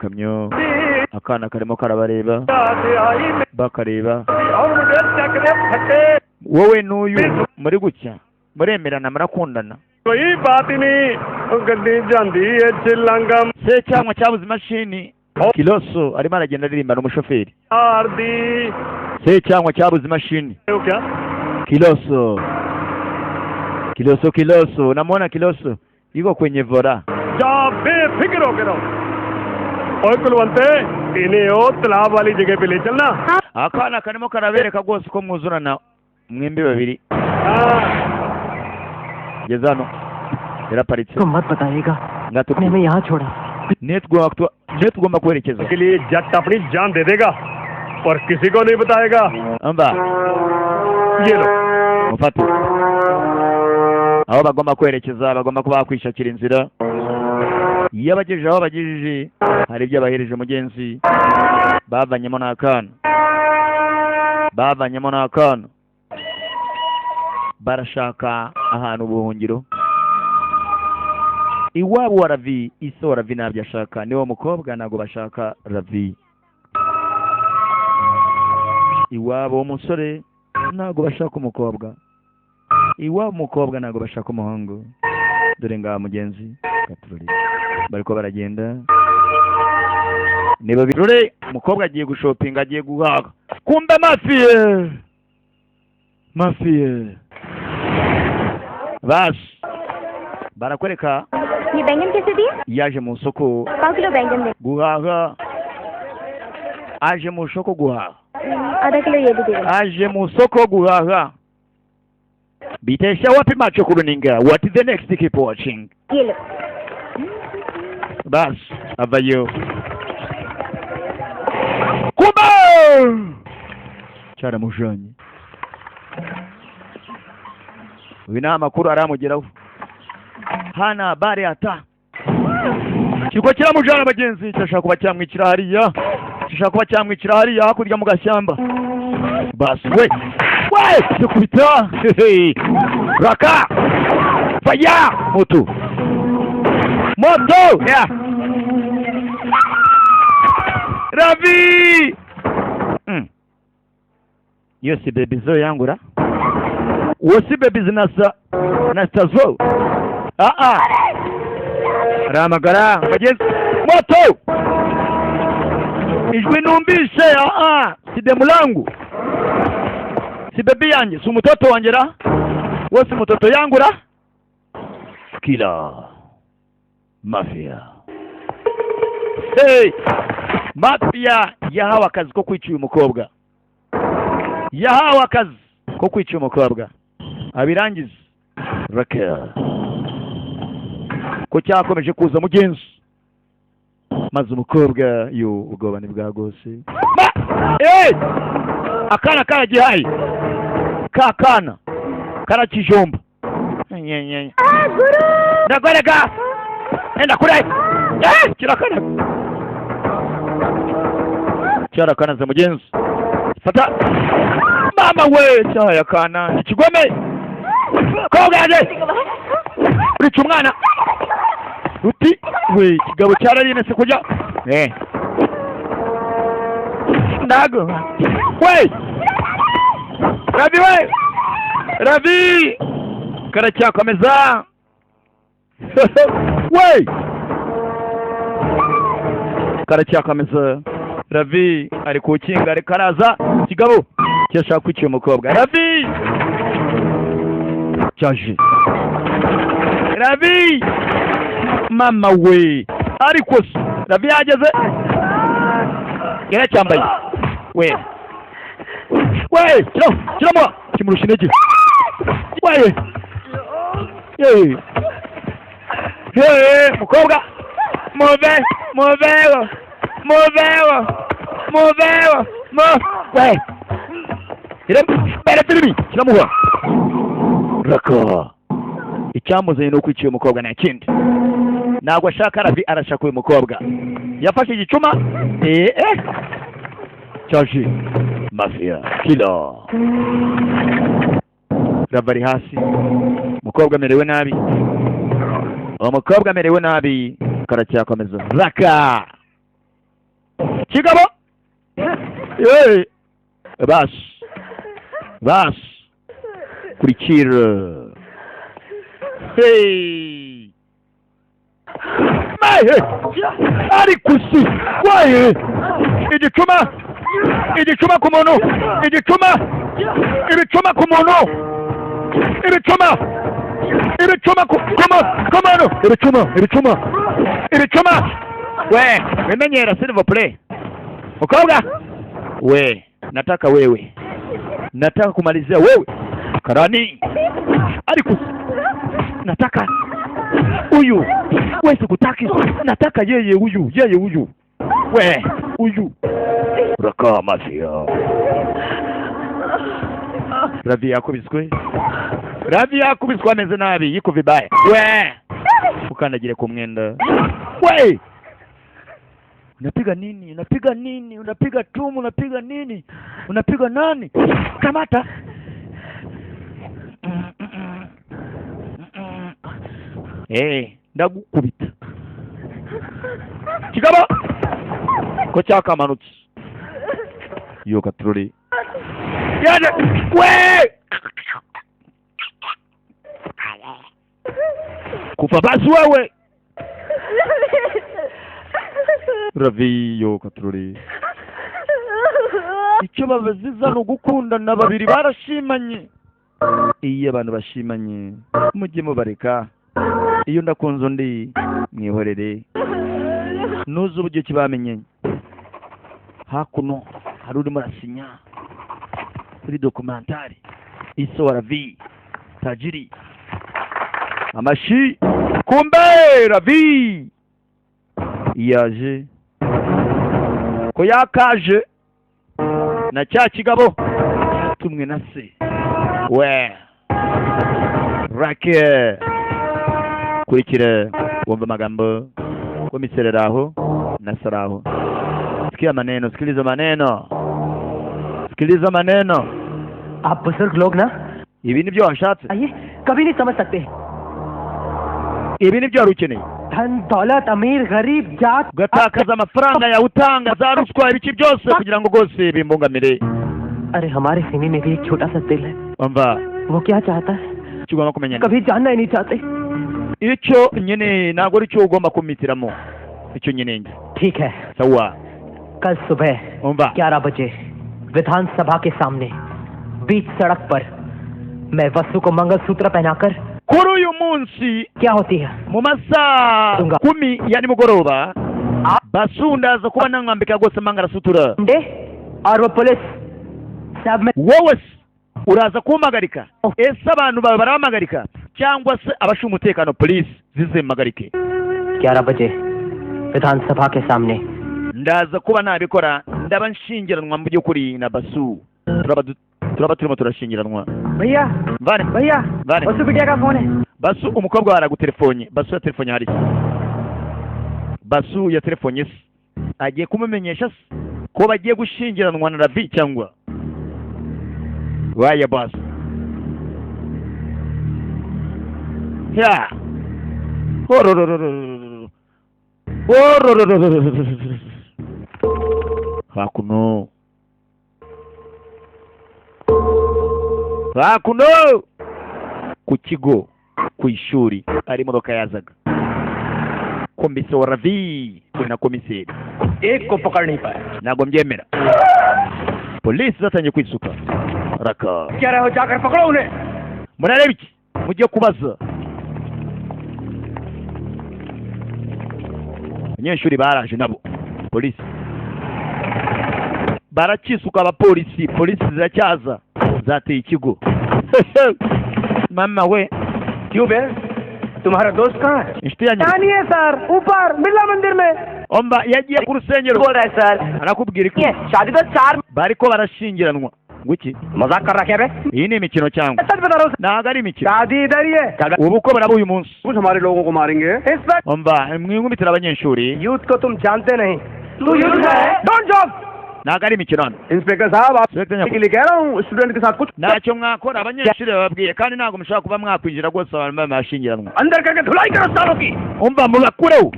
kamyo akana karimo karabareba bakareba wowe n'uyu muri gutya muremerana murakundana कोई बात ही नहीं गड्डी जांदी है चिलंगम se cyangwa cyabuze imashini Kiloso arimo aragenda aririmba n'umushoferi आरदी se cyangwa cyabuze imashini वो क्या Kiloso namwona Kiloso yuko kwenye vora जा बेफिक्र होकर रहो ओए कुलवंते इन्हें ओ तालाब वाली जगह पे ले चलना akana karimo karabereka rwose ko mwuzurana mwembi babiri gezano yaraparitse तो मत बताइएगा ngatuko मैं यहाँ छोड़ा netugomba kwerekeza के लिए जट अपनी जान दे देगा और किसी को नहीं बताएगा amba ये लो mufate aho bagomba kwerekeza bagomba kuba kwishakira inzira iyo abagejeje aho bagejeje hari ibyo abahereje mugenzi bavanyemo n'akana barashaka ahantu ubuhungiro iwabo wa Ravi iso wa Ravi nabyo ashaka niwo mukobwa ntago bashaka Ravi iwabo umusore ntago bashaka umukobwa iwabo umukobwa ntago bashaka umuhungu dore ngaha mugenzi gatururi bariko baragenda niba birore umukobwa agiye gushopinga agiye guhaga kumbe mafiye bas barakwereka ये बैंगन कैसे दिए yaje mu soko 5 किलो बैंगन दे guhaha aje mu soko guhaha आधा किलो ये भी दे aje mu soko guhaha bitesha wapi macho kuruninga what is the next keep watching ये लो bas avayo kuba cyara mujanye wina makuru aramugeraho hana habari hata kiko kiramujana bagenzi cyashaka kuba cyamwikira hariya hakurya mu gashyamba basi we kubita raka faya moto ya Ravi yo si baby zo yangura wo si baby zinasa nastazo ramagara bagenzi moto ijwi numbishe si demu langu si baby yanjye si umutoto wangera wo si mutoto yangura kila mafia mafia yahawe akazi ko kwica uyu mukobwa abirangiza Raquel ko cyakomeje kuza mugenzi maze umukobwa yo ubwobane bwa gose akana karagihaye kakana karakijomba ndagwereka enda kure kirakanaze mugenzi fata mama we cyaya kana ikigome koga yaje urica umwana ruti we kigabo cyararine se kujya ndago we Ravi karacyakomeza we karacyakomeza Ravi ari kukinga ari karaza kigabo cyashaka kwica umukobwa Ravi cyaje Ravi mama we ariko Ravi yageze yaracyambaye we kiramo kimurusha intege mukobwa muveho kiramuha raka icyamuzanye no kwica uyu mukobwa nta kindi ntabwo ashaka Ravi arashaka uyu mukobwa yafashe igicuma cyaje mafia kila Ravi ari hasi umukobwa amerewe nabi karacyakomeza raka kigabo yeee basi kurikira hey mahe ari kusi waye igicuma ku muntu ibicuma ku muntu ibicuma ku muntu ibicuma we menyera s'il vous plaît mukobwa we nataka kumalizia wewe karani ariko nataka huyu wewe sikutaki nataka yeye huyu we huyu raka mafia Ravi yakubiswe ameze nabi yiko vibaya we ukandagire ku mwenda we unapiga nini unapiga tumu unapiga nani kamata ndagukubita kigaba ko cyakamanutse yo katroli yaje we kufa basi wewe Ravi yo katroli icyo babaziza no gukundana babiri barashimanye iyo abantu bashimanye mujye mubareka iyo ndakunze undi mwihorere nuzi uburyo kibamenye hakuno hari urimo arasinya kuri dokumentari iso wa Ravi tajiri amashi kumbe Ravi yaje ko yakaje na cya kigabo tumwe na se we rake kurikira wumva magambo komisereraho na saraho sikiliza maneno आप बुजुर्ग लोग ना ibi nibyo washatse आइए कभी नहीं समझ सकते ibi nibyo wari ukeneye धन दौलत अमीर गरीब जात gatakaza amafaranga yawe utanga za ruswa ibiki byose kugira ngo rwose bimbungamire अरे हमारे सीने में भी एक छोटा सा दिल है umva वो क्या चाहता है ugomba kumenya कभी जानना ही नहीं चाहते icyo nyine ntabwo ari cyo ugomba kumitiramo icyo nyine ठीक है sawa कल सुबह umva 11 बजे विधानसभा के सामने बीच सड़क पर मैं वसु को मंगलसूत्र पहनाकर kuri uyu munsi क्या होती है mu masaha 10 ya nimugoroba basundaza kuba nangambika gose mangarasutura day और वो पुलिस सब में wowe uraza kumagarika ese abantu bawe baramagarika cyangwa se abashinzwe umutekano police zizemagarike 11 बजे विधानसभा के सामने ndaza kuba nabikora ndaba nshingiranwa mu by'ukuri na basu turaba turimo turashingiranwa भैया vane भैया vane वसु बिटिया का फोन है basu umukobwa waragutelefone basu ya telefone hari basu ya telefone se agiye kumumenyesha ko bagiye gushingiranwa na Ravi cyangwa waya boss ya hakuno ku kigo ku ishuri ari imodoka yazaga kombise wa Ravi na komiseri एक को पकड़ नहीं पाया ntabwo mbyemera polisi zatangiye kwisuka raka क्या रहे हो जाकर पकड़ो उन्हें murareba iki mujye kubaza abanyeshuri baraje nabo polisi barakisuka abapolisi polisi ziracyaza zateye ikigo mama we क्यों बे तुम्हारा दोस्त कहाँ है inshuti yanyu नहीं है सर ऊपर बिरला मंदिर में omba yagiye ku rusengero बोल रहा है सर arakubwira iki शादी तो 4 bariko barashingiranwa nguki मजाक कर रखे बे iyi ni imikino cyangwa सच बता रहा हूँ ntabwo ari imikino शादी इधर ही है ubukwe buraba uyu munsi कुछ हमारे लोगों को मारेंगे इस वक्त omba mwingumutira abanyeshuri यूथ को तुम जानते नहीं तू यूथ है don't job ntabwo ari imikino hano inspector साहब आप Inspector के लिए कह रहा हूँ स्टूडेंट के साथ कुछ ntacyo mwakora abanyeshuri bababwiye kandi ntabwo mushobora kuba mwakwinjira rwose abantu bashingiranwa अंदर करके धुलाई करो सालों की umva mubakureho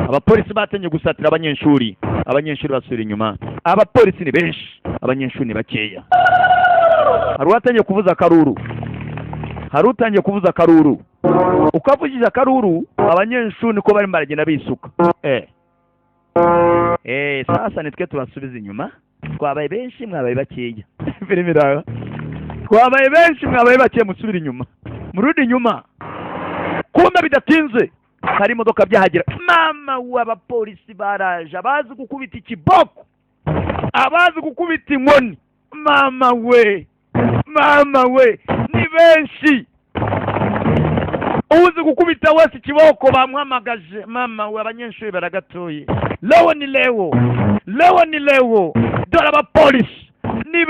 abapolisi batangiye gusatira abanyeshuri abanyeshuri basubira inyuma. Abapolisi ni benshi, abanyeshuri ni bakeya. Hari uwatangiye kuvuza akaruru. Hari utangiye kuvuza akaruru. Ukavugije akaruru, abanyeshuri niko bari baragenda bisuka. Sasa nitwe tubasubiza inyuma. Twabaye benshi mwabaye bakeya. Filimi raga. Twabaye benshi mwabaye bakeya musubira inyuma. Murudi inyuma. Kumbe bidatinze. Hari imodoka byahagera. Mama w'abapolisi baraje abazi gukubita ikiboko. Abazi gukubita inkoni. Mama we ni benshi. Uzi gukubita wese ikiboko bamwamagaje. Mama we abanyeshuri baragatoye. Lewo ni lewo. Dore abapolisi ni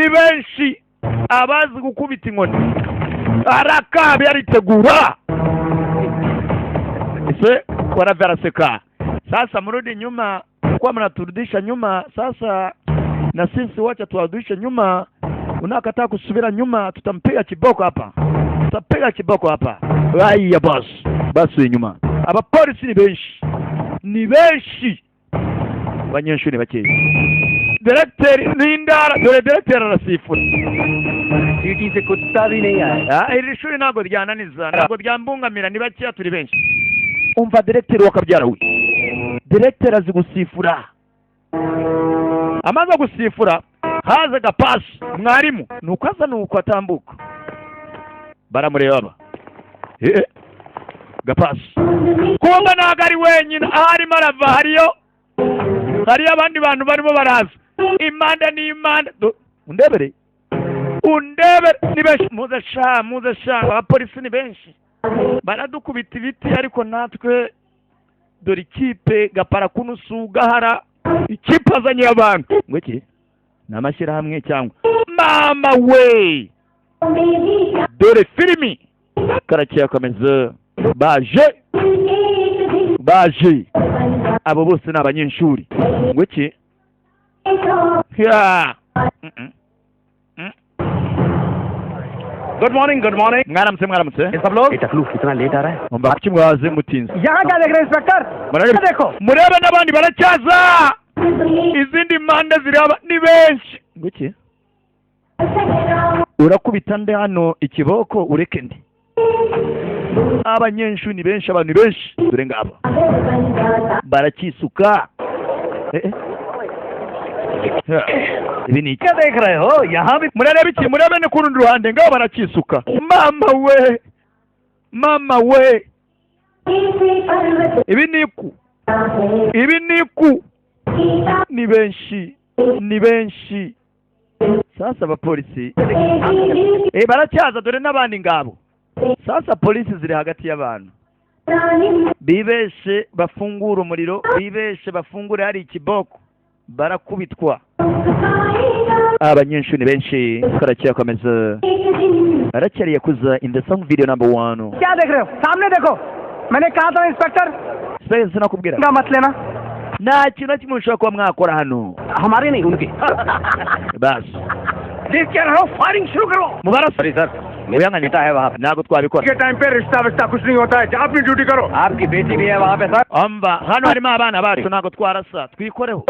benshi. Abazi gukubita inkoni. Arakabe yaritegura. Ese waravyaraseka. Sasa mrudi nyuma. Kwa mnaturudisha nyuma. Sasa na sisi wacha tuwarudishe nyuma. Unakataa kusubira nyuma, tutampiga kiboko hapa. Haya boss. Basi nyuma. Abapolisi ni benshi. Abanyeshuri bakeya. Directeur Nindara, directeur arasifura. सीटी से कुत्ता भी नहीं आया. Iri shuri ntabwo ryananiza, ntabwo ryambungamira, ni bakeya turi benshi. Umva directeur wakabyara we. Directeur azi gusifura. Amaze gusifura, haza gapasi mwarimu, nukaza nuko atambuka. Baramureba. Gapasi. Kumba ntabwo ari wenyine, ahari marava hariyo abandi bantu barimo baraza. Imanda ni imanda. Undebere ni benshi. Muze sha abapolisi ni benshi. Baradukubita ibiti ariko natwe dore ikipe gapara kunusu gahara. Ikipe azanye abantu. Ngwiki? Namashyira hamwe cyangwa. Mama we! Dore filimi. Karakiya komeza. Baje. Abo bose ni abanyeshuri. Ngwiki? Yeah. Good morning. Mwaramutse. ये सब लोग टकलू कितना लेट आ रहा है. Mumba kuki mwaze mutinze. यहाँ क्या देख रहे हैं इंस्पेक्टर? देखो. Murebe n'abandi baracyaza. Izindi manda ziraba ni benshi. Ngwiki? Urakubita nde hano ikiboko ureke ndi. Abanyeshuri ni benshi, abantu benshi. Dore ngaba. Barakisuka. Ibi ni क्या देख रहे हो? यहाँ भी murebe ne kurundi ruhande ngabo barakisuka. Mama we. Ibi niku. Ni benshi. Sasa abapolisi. Baracyaza dore n'abandi ngabo. Sasa polisi ziri hagati y'abantu. Bibeshe bafungura umuriro, bibeshe bafungure hari ikiboko. Barakubitwa. Abanyeshuri benshi karakiya komeza. Aracyariye kuza in the song video number 1. क्या देख रहे हो? सामने देखो. मैंने कहा था inspector. Sasa nakubwira. मत लेना. Nta kintu kimwe ushobora kuba mwakora hano. हमारे नहीं उनके. Bas. देख क्या रहे हो? फायरिंग शुरू करो. मुबारक सॉरी सर. मुझे नेता है वहाँ नागुत को अभी के टाइम पे रिश्ता कुछ नहीं होता है. अपनी ड्यूटी करो. आपकी बेटी भी है वहाँ पे sir. Amba hano harimo abana bacu nago twarasa twikoreho.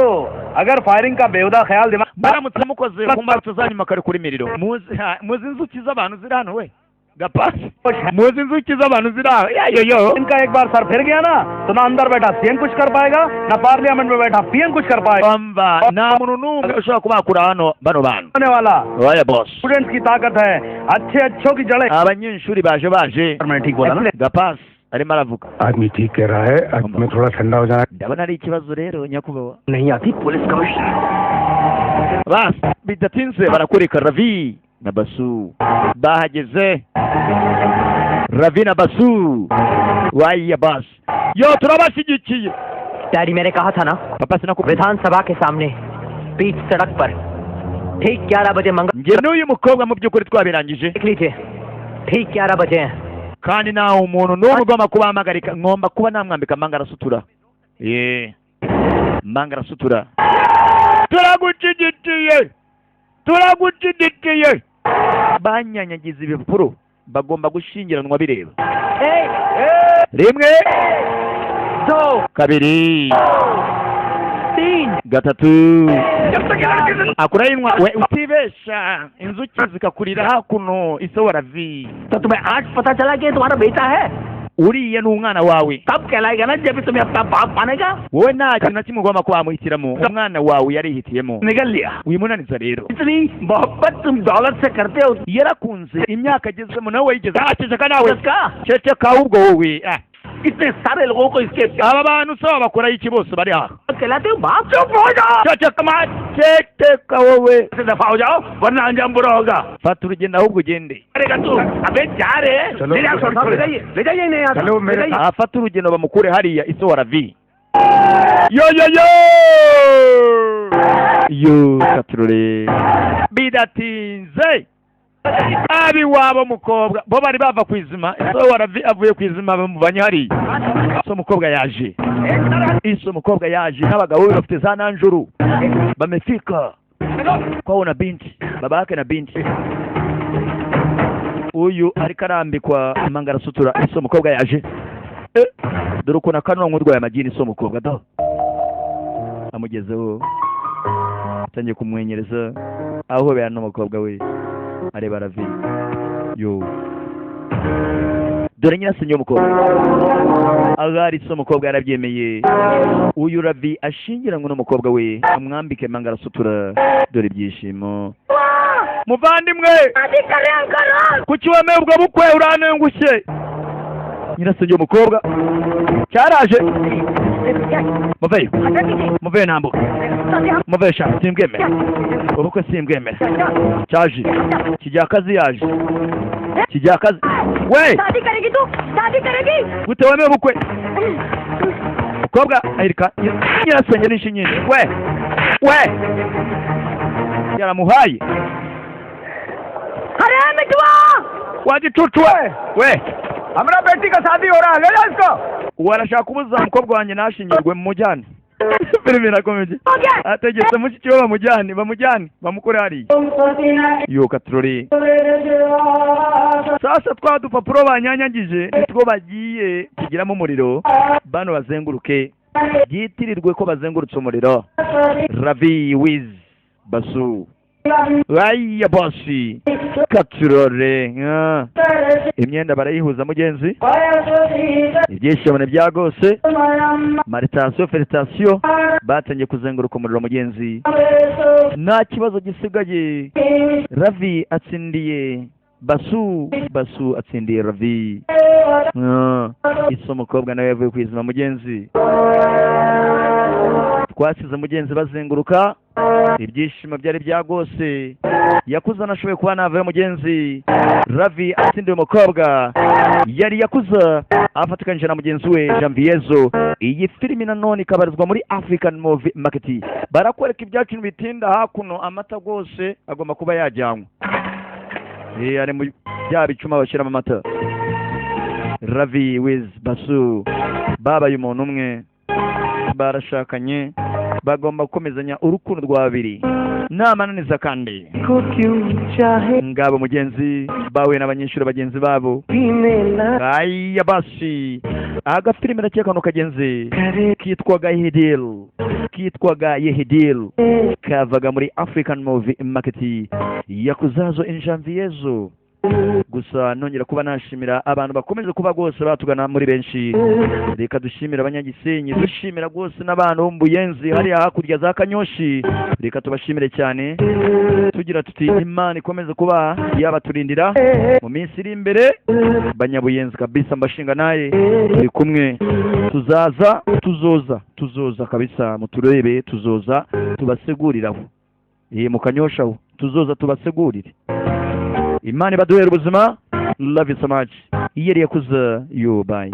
अगर फायरिंग का बेहुदा ख्याल दिमाग baramutse mukoze kumbatse zanyu makare kuri miriro. Muzi inzuki z'abantu ziri hano we. Gapasi. Muzi inzuki z'abantu ziri aho. Yo. इनका एक बार सर फिर गया ना तो ना अंदर बैठा सीएम कुछ कर पाएगा ना पार्लियामेंट में बैठा पीएम कुछ कर पाएगा. Amba nta muntu n'umwe ushobora kubakura hano bano bantu. होने वाला. Oya boss. स्टूडेंट्स की ताकत है. अच्छों की जड़ें. Abanyeshuri baje. मैं ठीक बोला ना. Gapasi arimo aravuga. आदमी ठीक कह रहा है. आज में थोड़ा ठंडा हो जाए. Ndabona ari ikibazo rero nyakubawa. नहीं आती police commissioner. Bas bidatinze barakureka Ravi na Basu bahageze. Ravi na Basu waya bas. Yo turabashyigikiye. Daddy मैंने कहा था ना Papa sinakubwira. विधानसभा के सामने बीच सड़क पर ठीक 11 बजे मंगल. Nge n'uyu mukobwa mu by'ukuri twabirangije. देख लीजिए ठीक 11 बजे हैं. Kandi nawe umuntu n'umwe ugomba kubahamagarika ngomba kuba namwambika mangara sutura. Mangara sutura. Turagushyigikiye. Banyanyagiza ibipuro bagomba gushyingiranwa bireba. Rimwe. Kabiri. 3 gatatu akurayinwa we utibesha inzuki zikakurira hakuno isohora vi तो तुम्हें आज पता चला कि ये तुम्हारा बेटा है uriye n'umwana wawe तब कहलाएगा ना जब तुम्हें अपना बाप मानेगा wowe nta kintu na kimwe ugomba kuba wamuhitiramo umwana wawe yarihitiyemo निकल लिया wimunaniza rero इतनी मोहब्बत तुम दौलत से करते हो yarakunze imyaka agezemo nawe wayigeze ceceka nawe उसका ceceka ahubwo wowe इतने सारे लोगों को इसके aba bantu saba bakoraho iki bose bari aha कहलाते हो बाप चुप हो जाओ ceceka ma ceceka wowe से दफा हो जाओ वरना अंजाम बुरा होगा fata urugendo ahubwo ugende अरे तू अबे जा रहे हैं चलो, ले जाओ चलो, ले जाइए ले जाइए नहीं आता चलो, मेरे ले जाइए। afata urugendo bamukure hariya isohora vi yo yo yo yo katurore bidatinze abi wabo mukobwa bo bari bava ku izima isohora vi avuye ku izima bamubanye hariya so mukobwa yaje iso mukobwa yaje n'abagabo be bafite za nanjuru bamefika kwao na binti baba yake na binti uyu ariko arambikwa amangarasutura iso mukobwa yaje dore ukuntu akanonwa urwaye amagini iso mukobwa do amugezeho atangiye kumwenyereza aho bera n'umukobwa we areba ravi yo dore nyirasenge w'umukobwa agari iso mukobwa yarabyemeye uyu ravi ashingiranywe n'umukobwa we amwambike mangarasutura dore ibyishimo muvandimwe kuki wemeye ubwo bukwe uranengushye nyirasenge w'umukobwa cyaraje muveyo muveyo ntambuka muveyo sha simbwemera ubukwe simbwemera cyaje kijyakazi yaje kijyakazi we शादी करेगी तू शादी करेगी gute wemeye ubukwe mukobwa ahirika nyirasenge nishi nyine we yaramuhaye अरे मिठुआ wagicucu we हमारा बेटी का शादी हो रहा है ले जा इसको warashaka kubuza umukobwa wanjye nashingirwe mu mujyane filime irakomeje हो गया ategetse mushiki we bamujyane bamukore hariya yo katurore sasa twa dupapuro banyanyagije nitwo bagiye kugiramo umuriro bano bazenguruke byitirirwe ko bazengurutse umuriro ravi wiz basu Raya bosi katurore imyenda barayihuza mugenzi ibyishimo byagose maritasiyo felicitasiyo batangiye kuzenguruka umuriro mugenzi nta kibazo gisigaye ravi atsindiye basu atsindiye ravi iso umukobwa nawe yavuye kwizima mugenzi twasize mugenzi bazenguruka ibyishimo byari byagose yakuza anashoboye kuba navayo mugenzi ravi atsindiye umukobwa yari yakuza afatikanyije na mugenzi we Janviezo iyi filimi nanone ikabarizwa muri African Movie Market barakwereka ibyacu bitinda hakuno amata gose agomba kuba yajyanwa ari mu bya bicuma bashyiramo amata Ravi with Basu babaye umuntu umwe barashakanye bagomba gukomezanya urukundo rwa babiri namananiza kandi ngabo mugenzi bawe n'abanyeshuri bagenzi babo aya basi agafilime nakeka no kagenzi kitwaga Yehidil kavaga muri African Movie Market yakuzazo Janviezo gusa nongera kuba nashimira abantu bakomeze kuba gose batugana muri benshi reka dushimira abanyagisenyi dushimira gose n'abantu Buyenzi hari hakurya za Kanyoshi reka tubashimire cyane tugira tuti Imana ikomeze kuba yabaturindira mu minsi iri imbere banyabuyenzi kabisa mbashinga naye turi kumwe tuzoza kabisa muturebe tuzoza tubaseguriraho mu Kanyoshaho tuzoza tubasegurire Imana ibaduhere ubuzima love you so much yeri yakuza you bye